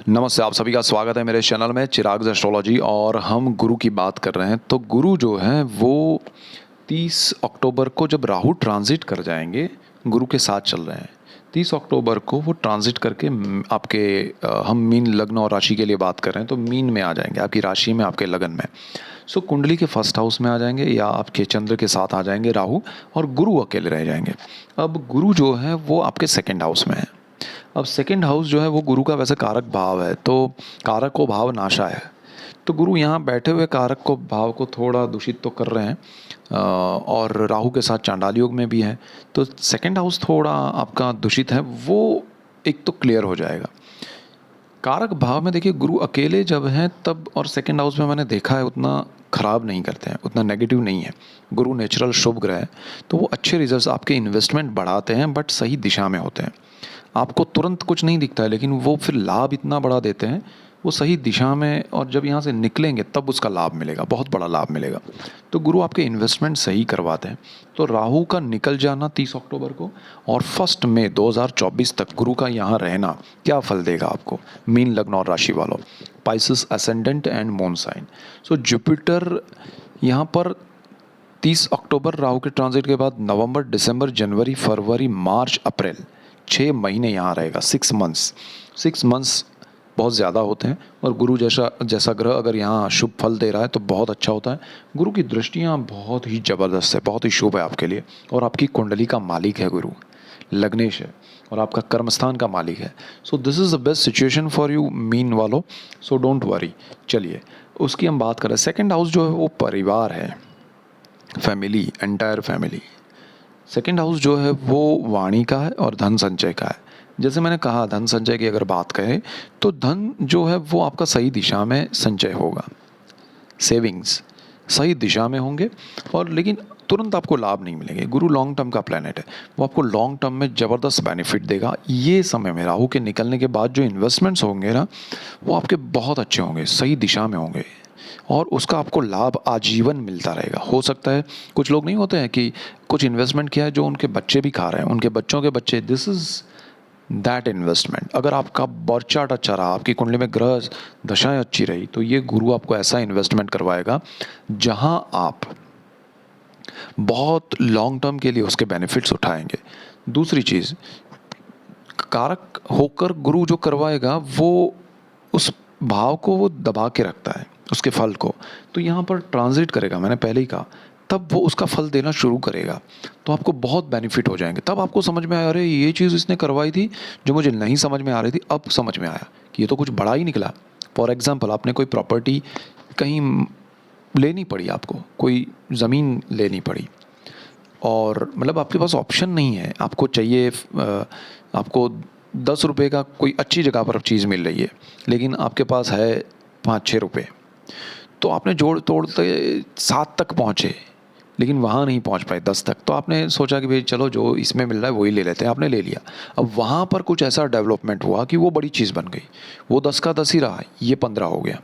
नमस्ते, आप सभी का स्वागत है मेरे चैनल में चिराग्स एस्ट्रोलॉजी। और हम गुरु की बात कर रहे हैं। तो गुरु जो है वो 30 अक्टूबर को जब राहु ट्रांजिट कर जाएंगे, गुरु के साथ चल रहे हैं। 30 अक्टूबर को वो ट्रांजिट करके आपके हम मीन लग्न और राशि के लिए बात कर रहे हैं, तो मीन में आ जाएंगे, आपकी राशि में, आपके लगन में। सो कुंडली के फर्स्ट हाउस में आ जाएंगे या आपके चंद्र के साथ आ जाएंगे राहु, और गुरु अकेले रह जाएंगे। अब गुरु जो है वो आपके सेकेंड हाउस में है। अब सेकंड हाउस जो है वो गुरु का वैसे कारक भाव है, तो कारक को भाव नाशा है। तो गुरु यहाँ बैठे हुए कारक को भाव को थोड़ा दूषित तो कर रहे हैं, और राहु के साथ चांडाल योग में भी है। तो सेकंड हाउस थोड़ा आपका दूषित है, वो एक तो क्लियर हो जाएगा। कारक भाव में देखिए, गुरु अकेले जब हैं तब, और सेकंड हाउस में मैंने देखा है उतना ख़राब नहीं करते हैं, उतना नेगेटिव नहीं है। गुरु नेचुरल शुभ ग्रह है, तो वो अच्छे रिजल्ट्स, आपके इन्वेस्टमेंट बढ़ाते हैं, बट सही दिशा में होते हैं। आपको तुरंत कुछ नहीं दिखता है, लेकिन वो फिर लाभ इतना बड़ा देते हैं, वो सही दिशा में, और जब यहाँ से निकलेंगे तब उसका लाभ मिलेगा, बहुत बड़ा लाभ मिलेगा। तो गुरु आपके इन्वेस्टमेंट सही करवाते हैं। तो राहु का निकल जाना 30 अक्टूबर को और 1 मई 2024 तक गुरु का यहाँ रहना क्या फल देगा आपको, मीन लग्न और राशि वालों, Pisces, ascendant and moon sign. So Jupiter यहाँ पर 30 अक्टूबर राहु के ट्रांजिट के बाद नवंबर, दिसंबर, जनवरी, फरवरी, मार्च, अप्रैल, 6 महीने यहाँ रहेगा। 6 मंथ्स बहुत ज़्यादा होते हैं, और गुरु जैसा ग्रह अगर यहाँ शुभ फल दे रहा है तो बहुत अच्छा होता है। गुरु की दृष्टियाँ बहुत ही ज़बरदस्त है, बहुत ही शुभ है आपके लिए। और आपकी कुंडली का मालिक है गुरु, लग्नेश है, और आपका कर्मस्थान का मालिक है। So this is the best situation for you mean वालों, सो डोंट वरी। चलिए उसकी हम बात करें। सेकेंड हाउस जो है वो परिवार है, family, entire family. Second house जो है वो वाणी का है और धन संचय का है। जैसे मैंने कहा, धन संचय की अगर बात करें तो धन जो है वो आपका सही दिशा में संचय होगा, सेविंग्स सही दिशा में होंगे, और लेकिन तुरंत आपको लाभ नहीं मिलेंगे। गुरु लॉन्ग टर्म का प्लैनेट है, वो आपको लॉन्ग टर्म में ज़बरदस्त बेनिफिट देगा। ये समय में राहु के निकलने के बाद जो इन्वेस्टमेंट्स होंगे ना, वो आपके बहुत अच्छे होंगे, सही दिशा में होंगे, और उसका आपको लाभ आजीवन मिलता रहेगा। हो सकता है कुछ लोग नहीं होते हैं कि कुछ इन्वेस्टमेंट किया है जो उनके बच्चे भी खा रहे हैं, उनके बच्चों के बच्चे, दिस इज़ दैट इन्वेस्टमेंट। अगर आपका बर्थ चार्ट अच्छा रहा, आपकी कुंडली में ग्रह दशाएं अच्छी रही, तो ये गुरु आपको ऐसा इन्वेस्टमेंट करवाएगा जहां आप बहुत लॉन्ग टर्म के लिए उसके बेनिफिट्स उठाएंगे। दूसरी चीज़, कारक होकर गुरु जो करवाएगा वो उस भाव को वो दबा के रखता है, उसके फल को। तो यहाँ पर ट्रांजिट करेगा, मैंने पहले ही कहा, तब वो उसका फल देना शुरू करेगा, तो आपको बहुत बेनिफिट हो जाएंगे। तब आपको समझ में आया, अरे ये चीज़ इसने करवाई थी जो मुझे नहीं समझ में आ रही थी, अब समझ में आया कि ये तो कुछ बड़ा ही निकला। फॉर एग्जाम्पल, आपने कोई प्रॉपर्टी कहीं लेनी पड़ी, आपको कोई ज़मीन लेनी पड़ी, और मतलब आपके पास ऑप्शन नहीं है, आपको चाहिए, आपको 10 रुपये का कोई अच्छी जगह पर चीज़ मिल रही है, लेकिन आपके पास है 5-6 रुपये। तो आपने जोड़ तोड़ते 7 तक पहुँचे, लेकिन वहाँ नहीं पहुँच पाए 10 तक। तो आपने सोचा कि भाई चलो जो इसमें मिल रहा है वही ले लेते हैं, आपने ले लिया। अब वहाँ पर कुछ ऐसा डेवलपमेंट हुआ कि वो बड़ी चीज़ बन गई, वो 10 का 10 ही रहा, ये 15 हो गया।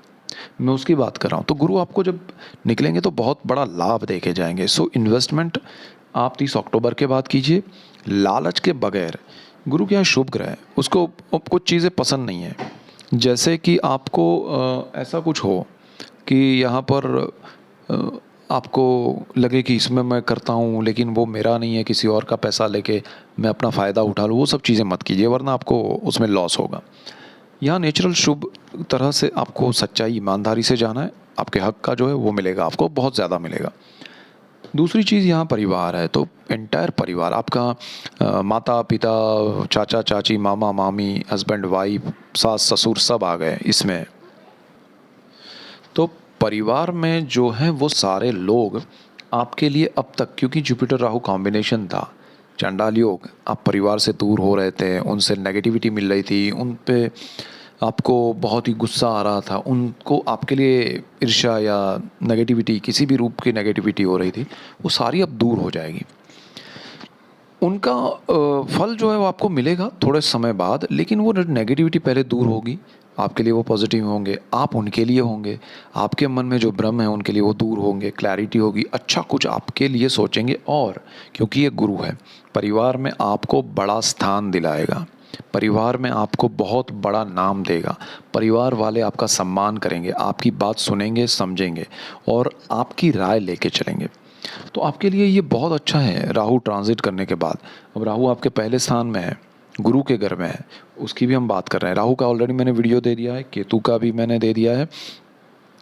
मैं उसकी बात कर रहा हूँ। तो गुरु आपको जब निकलेंगे तो बहुत बड़ा लाभ देके जाएंगे। सो इन्वेस्टमेंट आप 30 अक्टूबर के बाद कीजिए, लालच के बगैर। गुरु क्या शुभ ग्रह है, उसको कुछ चीज़ें पसंद नहीं है। जैसे कि आपको ऐसा कुछ हो कि यहाँ पर आपको लगे कि इसमें मैं करता हूँ लेकिन वो मेरा नहीं है, किसी और का पैसा लेके मैं अपना फ़ायदा उठा लूँ, वो सब चीज़ें मत कीजिए, वरना आपको उसमें लॉस होगा। यहाँ नेचुरल शुभ तरह से आपको सच्चाई, ईमानदारी से जाना है, आपके हक का जो है वो मिलेगा, आपको बहुत ज़्यादा मिलेगा। दूसरी चीज़, यहाँ परिवार है, तो एंटायर परिवार आपका, माता पिता, चाचा चाची, मामा मामी, हस्बैंड वाइफ, सास ससुर, सब आ गए इसमें। तो परिवार में जो है वो सारे लोग आपके लिए अब तक, क्योंकि जुपिटर राहु कॉम्बिनेशन था, चांडाल योग, आप परिवार से दूर हो रहे थे, उनसे नेगेटिविटी मिल रही थी, उन पे आपको बहुत ही गुस्सा आ रहा था, उनको आपके लिए ईर्ष्या या नेगेटिविटी, किसी भी रूप की नेगेटिविटी हो रही थी, वो सारी अब दूर हो जाएगी। उनका फल जो है वो आपको मिलेगा थोड़े समय बाद, लेकिन वो नेगेटिविटी पहले दूर होगी, आपके लिए वो पॉजिटिव होंगे, आप उनके लिए होंगे, आपके मन में जो भ्रम है उनके लिए वो दूर होंगे, क्लैरिटी होगी, अच्छा कुछ आपके लिए सोचेंगे। और क्योंकि ये गुरु है, परिवार में आपको बड़ा स्थान दिलाएगा, परिवार में आपको बहुत बड़ा नाम देगा, परिवार वाले आपका सम्मान करेंगे, आपकी बात सुनेंगे, समझेंगे और आपकी राय लेके चलेंगे। तो आपके लिए ये बहुत अच्छा है राहु ट्रांजिट करने के बाद। अब राहु आपके पहले स्थान में है, गुरु के घर में है, उसकी भी हम बात कर रहे हैं। राहु का ऑलरेडी मैंने वीडियो दे दिया है, केतु का भी मैंने दे दिया है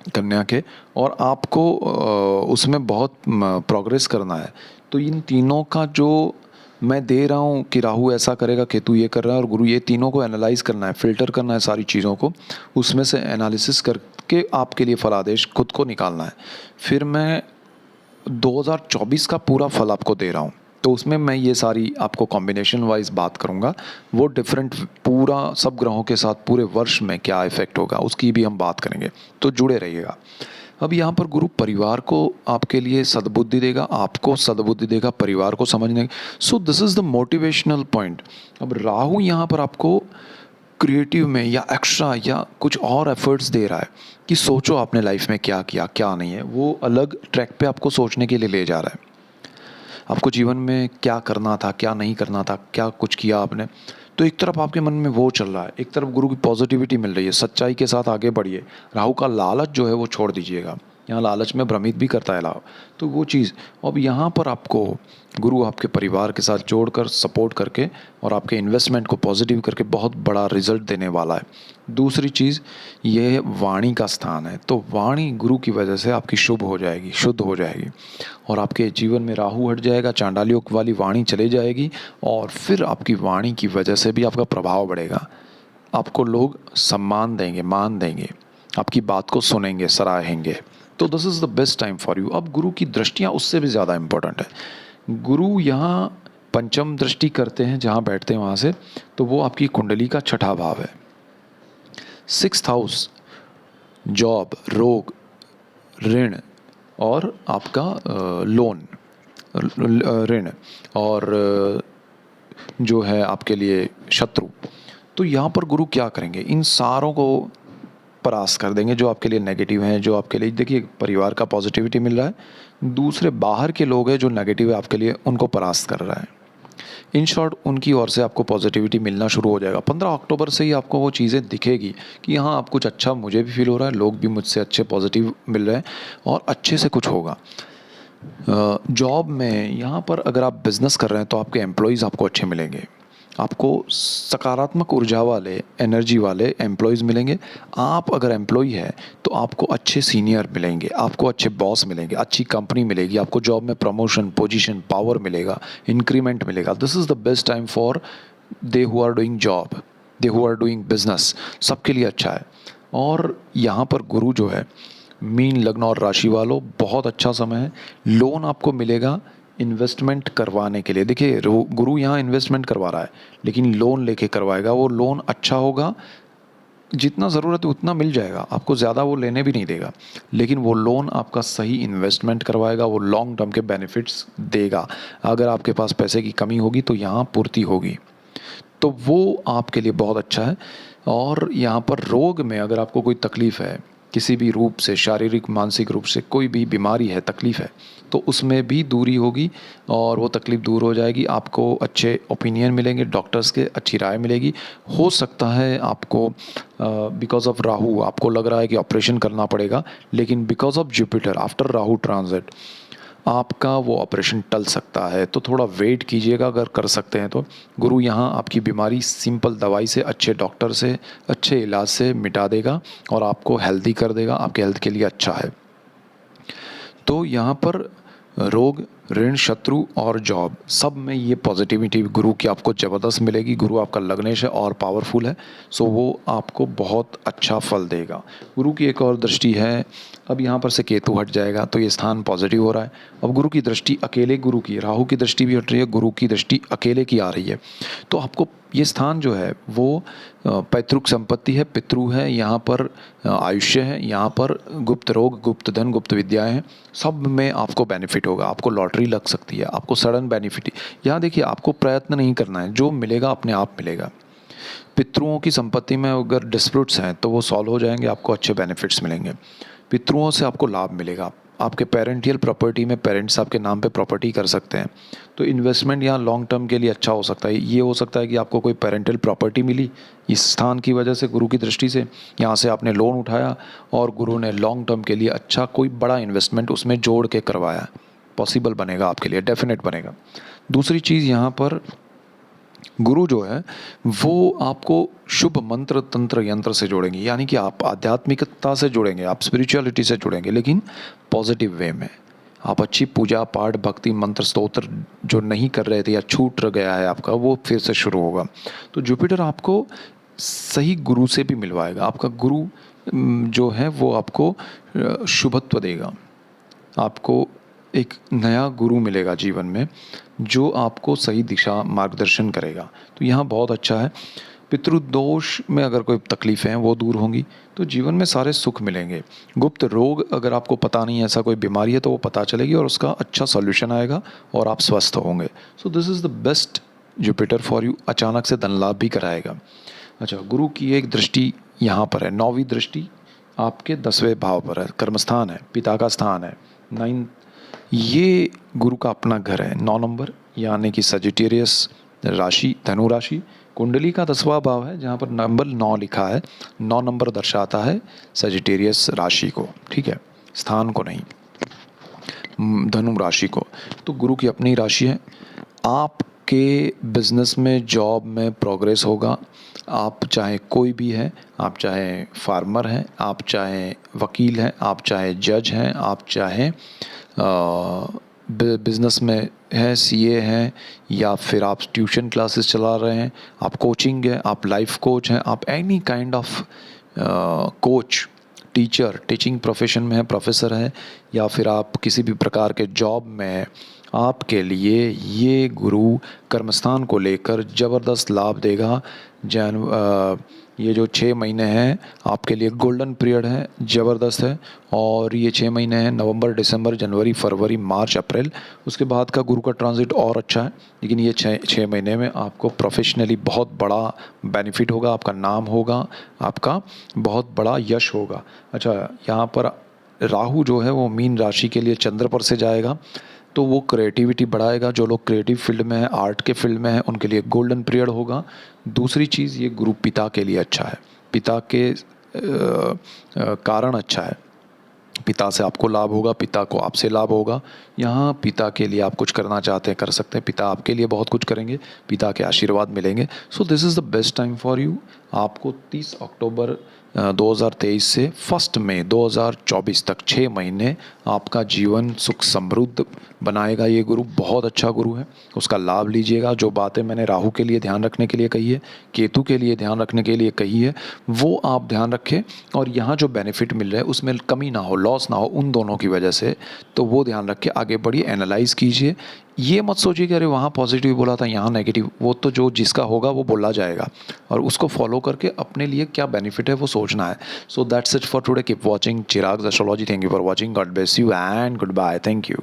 कन्या के, और आपको उसमें बहुत प्रोग्रेस करना है। तो इन तीनों का जो मैं दे रहा हूँ कि राहु ऐसा करेगा, केतु ये कर रहा है और गुरु, ये तीनों को एनालाइज करना है, फिल्टर करना है सारी चीज़ों को, उसमें से एनालिसिस करके आपके लिए फलादेश खुद को निकालना है। फिर मैं 2024 का पूरा फल आपको दे रहा हूँ, तो उसमें मैं ये सारी आपको कॉम्बिनेशन वाइज बात करूँगा, वो डिफरेंट पूरा सब ग्रहों के साथ पूरे वर्ष में क्या इफेक्ट होगा उसकी भी हम बात करेंगे, तो जुड़े रहिएगा। अब यहाँ पर गुरु परिवार को आपके लिए सद्बुद्धि देगा, आपको सद्बुद्धि देगा परिवार को समझने। So this is the motivational point. अब राहु यहाँ पर आपको क्रिएटिव में या एक्स्ट्रा या कुछ और एफर्ट्स दे रहा है कि सोचो आपने लाइफ में क्या किया क्या नहीं है, वो अलग ट्रैक पे आपको सोचने के लिए ले जा रहा है। आपको जीवन में क्या करना था, क्या नहीं करना था, क्या कुछ किया आपने, तो एक तरफ आपके मन में वो चल रहा है, एक तरफ गुरु की पॉजिटिविटी मिल रही है, सच्चाई के साथ आगे बढ़िए। राहु का लालच जो है वो छोड़ दीजिएगा, यहाँ लालच में भ्रमित भी करता है राहु, तो वो चीज़। अब यहाँ पर आपको गुरु आपके परिवार के साथ जोड़कर सपोर्ट करके और आपके इन्वेस्टमेंट को पॉजिटिव करके बहुत बड़ा रिजल्ट देने वाला है। दूसरी चीज़, ये वाणी का स्थान है, तो वाणी गुरु की वजह से आपकी शुभ हो जाएगी, शुद्ध हो जाएगी, और आपके जीवन में राहु हट जाएगा, चांडालियों वाली वाणी चली जाएगी, और फिर आपकी वाणी की वजह से भी आपका प्रभाव बढ़ेगा। आपको लोग सम्मान देंगे, मान देंगे, आपकी बात को सुनेंगे, सराहेंगे। तो this is the best time for you. अब गुरु की दृष्टियाँ उससे भी ज़्यादा इम्पोर्टेंट है। गुरु यहाँ पंचम दृष्टि करते हैं, जहाँ बैठते हैं वहाँ से, तो वो आपकी कुंडली का छठा भाव है। 6th हाउस जॉब, रोग, ऋण और आपका लोन, ऋण और जो है आपके लिए शत्रु। तो यहाँ पर गुरु क्या करेंगे, इन सारों को परास्त कर देंगे जो आपके लिए नेगेटिव हैं, जो आपके लिए, देखिए परिवार का पॉजिटिविटी मिल रहा है, दूसरे बाहर के लोग हैं जो नेगेटिव है आपके लिए, उनको परास्त कर रहा है। इन शॉर्ट उनकी ओर से आपको पॉजिटिविटी मिलना शुरू हो जाएगा। 15 अक्टूबर से ही आपको वो चीज़ें दिखेगी कि हाँ अब कुछ अच्छा मुझे भी फील हो रहा है, लोग भी मुझसे अच्छे पॉजिटिव मिल रहे हैं और अच्छे से कुछ होगा। जॉब में यहाँ पर अगर आप बिज़नेस कर रहे हैं तो आपके एम्प्लॉयज़ आपको अच्छे मिलेंगे, आपको सकारात्मक ऊर्जा वाले, एनर्जी वाले एम्प्लॉयज़ मिलेंगे। आप अगर एम्प्लॉय है तो आपको अच्छे सीनियर मिलेंगे, आपको अच्छे बॉस मिलेंगे, अच्छी कंपनी मिलेगी, आपको जॉब में प्रमोशन, पोजीशन, पावर मिलेगा, इंक्रीमेंट मिलेगा। This is the best time for they who are doing job, they who are doing business, सबके लिए अच्छा है। और यहाँ पर गुरु जो है, मीन लग्न और राशि वालों, बहुत अच्छा समय है। लोन आपको मिलेगा इन्वेस्टमेंट करवाने के लिए। देखिए गुरु यहाँ इन्वेस्टमेंट करवा रहा है, लेकिन लोन लेके करवाएगा, वो लोन अच्छा होगा, जितना ज़रूरत है उतना मिल जाएगा आपको, ज़्यादा वो लेने भी नहीं देगा, लेकिन वो लोन आपका सही इन्वेस्टमेंट करवाएगा, वो लॉन्ग टर्म के बेनिफिट्स देगा। अगर आपके पास पैसे की कमी होगी तो यहाँ पूर्ति होगी, तो वो आपके लिए बहुत अच्छा है। और यहाँ पर रोग में अगर आपको कोई तकलीफ़ है, किसी भी रूप से, शारीरिक मानसिक रूप से कोई भी बीमारी है, तकलीफ़ है, तो उसमें भी दूरी होगी और वो तकलीफ़ दूर हो जाएगी। आपको अच्छे ओपिनियन मिलेंगे डॉक्टर्स के, अच्छी राय मिलेगी। हो सकता है आपको बिकॉज ऑफ राहु आपको लग रहा है कि ऑपरेशन करना पड़ेगा, लेकिन because of Jupiter after Rahu transit आपका वो ऑपरेशन टल सकता है, तो थोड़ा वेट कीजिएगा अगर कर सकते हैं तो। गुरु यहाँ आपकी बीमारी सिंपल दवाई से, अच्छे डॉक्टर से, अच्छे इलाज से मिटा देगा और आपको हेल्दी कर देगा, आपके हेल्थ के लिए अच्छा है। तो यहाँ पर रोग, ऋण, शत्रु और जॉब, सब में ये पॉजिटिविटी गुरु की आपको ज़बरदस्त मिलेगी। गुरु आपका लग्नेश है और पावरफुल है, सो वो आपको बहुत अच्छा फल देगा। गुरु की एक और दृष्टि है, अब यहाँ पर से केतु हट जाएगा तो ये स्थान पॉजिटिव हो रहा है। अब गुरु की दृष्टि अकेले, गुरु की, राहु की दृष्टि भी हट रही है, गुरु की दृष्टि अकेले की आ रही है, तो आपको ये स्थान जो है वो पैतृक संपत्ति है, पितृ है, यहाँ पर आयुष्य है, यहाँ पर गुप्त रोग, गुप्त धन, गुप्त विद्याएं हैं, सब में आपको बेनिफिट होगा। आपको लॉटरी लग सकती है, आपको सडन बेनिफिट। यहाँ देखिए आपको प्रयत्न नहीं करना है, जो मिलेगा अपने आप मिलेगा। पितृओं की संपत्ति में अगर डिस्प्यूट्स हैं तो वो सॉल्व हो जाएंगे, आपको अच्छे बेनिफिट्स मिलेंगे, पितृओं से आपको लाभ मिलेगा। आपके पेरेंटियल प्रॉपर्टी में पेरेंट्स आपके नाम पे प्रॉपर्टी कर सकते हैं। तो इन्वेस्टमेंट यहाँ लॉन्ग टर्म के लिए अच्छा हो सकता है। ये हो सकता है कि आपको कोई पेरेंटल प्रॉपर्टी मिली इस स्थान की वजह से, गुरु की दृष्टि से, यहाँ से आपने लोन उठाया और गुरु ने लॉन्ग टर्म के लिए अच्छा कोई बड़ा इन्वेस्टमेंट उसमें जोड़ के करवाया। पॉसिबल बनेगा आपके लिए, डेफिनेट बनेगा। दूसरी चीज़ यहाँ पर गुरु जो है वो आपको शुभ मंत्र तंत्र यंत्र से जोड़ेंगे, यानी कि आप आध्यात्मिकता से जुड़ेंगे, आप स्पिरिचुअलिटी से जुड़ेंगे, लेकिन पॉजिटिव वे में। आप अच्छी पूजा पाठ भक्ति मंत्र स्तोत्र जो नहीं कर रहे थे या छूट गया है आपका, वो फिर से शुरू होगा। तो जुपिटर आपको सही गुरु से भी मिलवाएगा। आपका गुरु जो है वो आपको शुभत्व देगा। आपको एक नया गुरु मिलेगा जीवन में जो आपको सही दिशा मार्गदर्शन करेगा। तो यहाँ बहुत अच्छा है। पितृदोष में अगर कोई तकलीफ़ें हैं वो दूर होंगी, तो जीवन में सारे सुख मिलेंगे। गुप्त रोग अगर आपको पता नहीं है, ऐसा कोई बीमारी है, तो वो पता चलेगी और उसका अच्छा सॉल्यूशन आएगा और आप स्वस्थ होंगे। So this is the best Jupiter for you. अचानक से धन लाभ भी कराएगा। अच्छा, गुरु की एक दृष्टि यहाँ पर है, 9वीं दृष्टि आपके 10वें भाव पर है, कर्मस्थान है, पिता का स्थान है, 9। ये गुरु का अपना घर है, 9 नंबर, यानी कि सजिटेरियस राशि, धनु राशि। कुंडली का 10वां भाव है जहाँ पर नंबर 9 लिखा है। 9 नंबर दर्शाता है सजिटेरियस राशि को, ठीक है, स्थान को नहीं, धनु राशि को। तो गुरु की अपनी राशि है। आपके बिजनेस में, जॉब में प्रोग्रेस होगा। आप चाहे कोई भी है, आप चाहे फार्मर हैं, आप चाहे वकील हैं, आप चाहे जज हैं, आप चाहे बिजनेस में है, सीए हैं, या फिर आप ट्यूशन क्लासेस चला रहे हैं, आप कोचिंग है, आप लाइफ कोच हैं, आप any kind of coach, teacher, teaching profession में है, प्रोफेसर है, या फिर आप किसी भी प्रकार के जॉब में हैं, आपके लिए ये गुरु कर्मस्थान को लेकर ज़बरदस्त लाभ देगा। ये जो 6 महीने हैं आपके लिए गोल्डन पीरियड है, ज़बरदस्त है। और ये 6 महीने हैं, नवंबर, दिसंबर, जनवरी, फरवरी, मार्च, अप्रैल। उसके बाद का गुरु का ट्रांजिट और अच्छा है, लेकिन ये 6 महीने में आपको प्रोफेशनली बहुत बड़ा बेनिफिट होगा, आपका नाम होगा, आपका बहुत बड़ा यश होगा। अच्छा, यहाँ पर राहु जो है वो मीन राशि के लिए चंद्र पर से जाएगा, तो वो क्रिएटिविटी बढ़ाएगा। जो लोग क्रिएटिव फील्ड में है, आर्ट के फील्ड में है, उनके लिए गोल्डन पीरियड होगा। दूसरी चीज़, ये गुरु पिता के लिए अच्छा है, पिता के कारण अच्छा है। पिता से आपको लाभ होगा, पिता को आपसे लाभ होगा। यहाँ पिता के लिए आप कुछ करना चाहते हैं, कर सकते हैं। पिता आपके लिए बहुत कुछ करेंगे, पिता के आशीर्वाद मिलेंगे। So this is the best time for you. आपको 30 अक्टूबर 2023 से 1 मई 2024 तक 6 महीने आपका जीवन सुख समृद्ध बनाएगा। ये गुरु बहुत अच्छा गुरु है, उसका लाभ लीजिएगा। जो बातें मैंने राहु के लिए ध्यान रखने के लिए कही है, केतु के लिए ध्यान रखने के लिए कही है, वो आप ध्यान रखें। और यहाँ जो बेनिफिट मिल रहा है उसमें कमी ना हो, लॉस ना हो उन दोनों की वजह से, तो वो ध्यान रख के आगे बढ़िए, एनालाइज कीजिए। ये मत सोचिए कि अरे वहाँ पॉजिटिव बोला था, यहाँ नेगेटिव। वो तो जो जिसका होगा वो बोला जाएगा, और उसको फॉलो करके अपने लिए क्या बेनिफिट है वो सोचना है। So that's it for today. Keep watching Chirag's astrology. Thank you for watching. God bless you and good bye. Thank you.